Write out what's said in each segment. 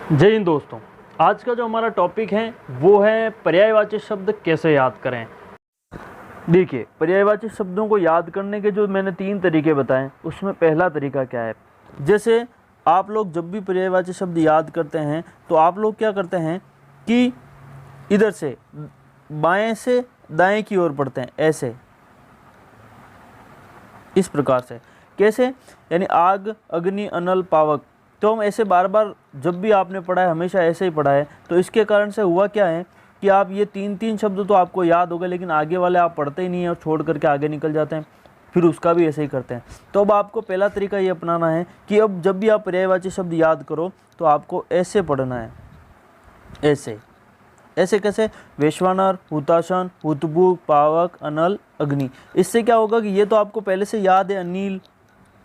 जय हिंद दोस्तों। आज का जो हमारा टॉपिक है वो है पर्यायवाची शब्द कैसे याद करें। देखिए, पर्यायवाची शब्दों को याद करने के जो मैंने 3 तरीके बताए, उसमें पहला तरीका क्या है, जैसे आप लोग जब भी पर्यायवाची शब्द याद करते हैं तो आप लोग क्या करते हैं कि इधर से बाएं से दाएं की ओर पढ़ते हैं, ऐसे, इस प्रकार से। कैसे? यानी आग, अग्नि, अनल, पावक। तो हम ऐसे बार बार जब भी आपने पढ़ा है हमेशा ऐसे ही पढ़ा है, तो इसके कारण से हुआ क्या है कि आप ये 3 शब्द तो आपको याद हो गए, लेकिन आगे वाले आप पढ़ते ही नहीं हैं और छोड़ करके आगे निकल जाते हैं, फिर उसका भी ऐसे ही करते हैं। तो अब आपको पहला तरीका ये अपनाना है कि अब जब भी आप पर्यायवाची शब्द याद करो तो आपको ऐसे पढ़ना है, ऐसे। ऐसे कैसे? वैश्वानर, हुताशन, हुतभुग, पावक, अनल, अग्नि। इससे क्या होगा कि ये तो आपको पहले से याद है, अनिल,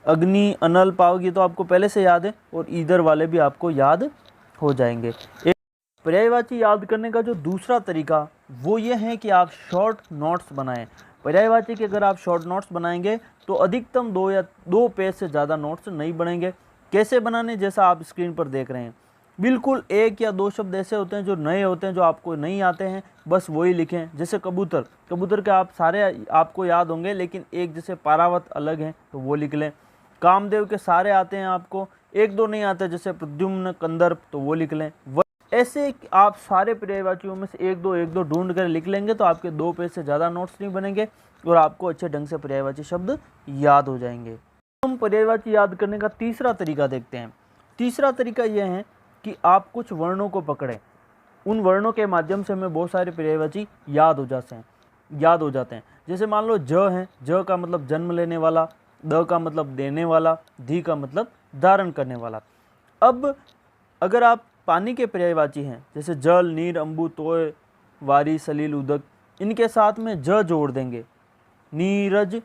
अग्नि, अनल, पावक, ये तो आपको पहले से याद है और इधर वाले भी आपको याद हो जाएंगे। एक पर्यायवाची याद करने का जो दूसरा तरीका वो ये है कि आप शॉर्ट नोट्स बनाएं। पर्यायवाची के अगर आप शॉर्ट नोट्स बनाएंगे तो अधिकतम 2 पेज से ज़्यादा नोट्स नहीं बनेंगे। कैसे बनाने? जैसा आप स्क्रीन पर देख रहे हैं, बिल्कुल 1 या 2 शब्द ऐसे होते हैं जो नए होते हैं, जो आपको नहीं आते हैं, बस वही लिखें। जैसे कबूतर, कबूतर के आप सारे आपको याद होंगे, लेकिन एक जैसे पारावत अलग है तो वो लिख लें। कामदेव के सारे आते हैं आपको, 1-2 नहीं आते, जैसे प्रद्युम्न, कंदर्प, तो वो लिख लें। ऐसे आप सारे पर्यायवाचियों में से 1-2 ढूंढ कर लिख लेंगे तो आपके 2 पेज से ज़्यादा नोट्स नहीं बनेंगे और आपको अच्छे ढंग से पर्यायवाची शब्द याद हो जाएंगे। हम पर्यायवाची याद करने का तीसरा तरीका देखते हैं। तीसरा तरीका यह है कि आप कुछ वर्णों को पकड़ें, उन वर्णों के माध्यम से हमें बहुत सारे पर्यायवाची याद हो जाते हैं। जैसे मान लो ज है, ज का मतलब जन्म लेने वाला, द का मतलब देने वाला, धी का मतलब धारण करने वाला। अब अगर आप पानी के पर्यायवाची हैं, जैसे जल, नीर, अम्बु, तोय, वारी, सलील, उदक, इनके साथ में ज जोड़ देंगे, नीरज,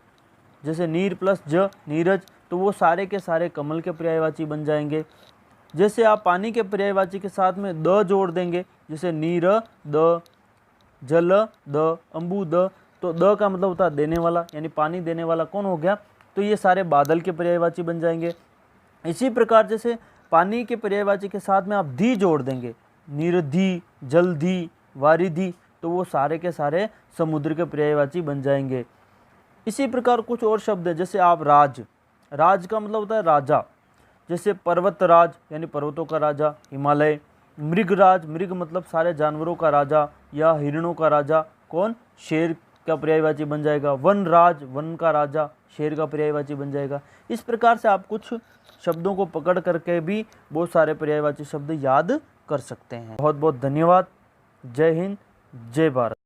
जैसे नीर प्लस ज, नीरज, तो वो सारे के सारे कमल के पर्यायवाची बन जाएंगे। जैसे आप पानी के पर्यायवाची के साथ में द जोड़ देंगे, जैसे नीर द, जल द, अम्बु द, तो द का मतलब होता है देने वाला, यानी पानी देने वाला कौन हो गया? तो ये सारे बादल के पर्यायवाची बन जाएंगे। इसी प्रकार जैसे पानी के पर्यायवाची के साथ में आप धी जोड़ देंगे, निरधी, जलधी, वारिधी, तो वो सारे के सारे समुद्र के पर्यायवाची बन जाएंगे। इसी प्रकार कुछ और शब्द है, जैसे आप राज, राज का मतलब होता है राजा, जैसे पर्वतराज यानी पर्वतों का राजा, हिमालय। मृगराज, मृग मतलब सारे जानवरों का राजा या हिरणों का राजा, कौन? शेर का पर्यायवाची बन जाएगा। वनराज, वन का राजा, शेर का पर्यायवाची बन जाएगा। इस प्रकार से आप कुछ शब्दों को पकड़ करके भी बहुत सारे पर्यायवाची शब्द याद कर सकते हैं। बहुत बहुत धन्यवाद। जय हिंद, जय भारत।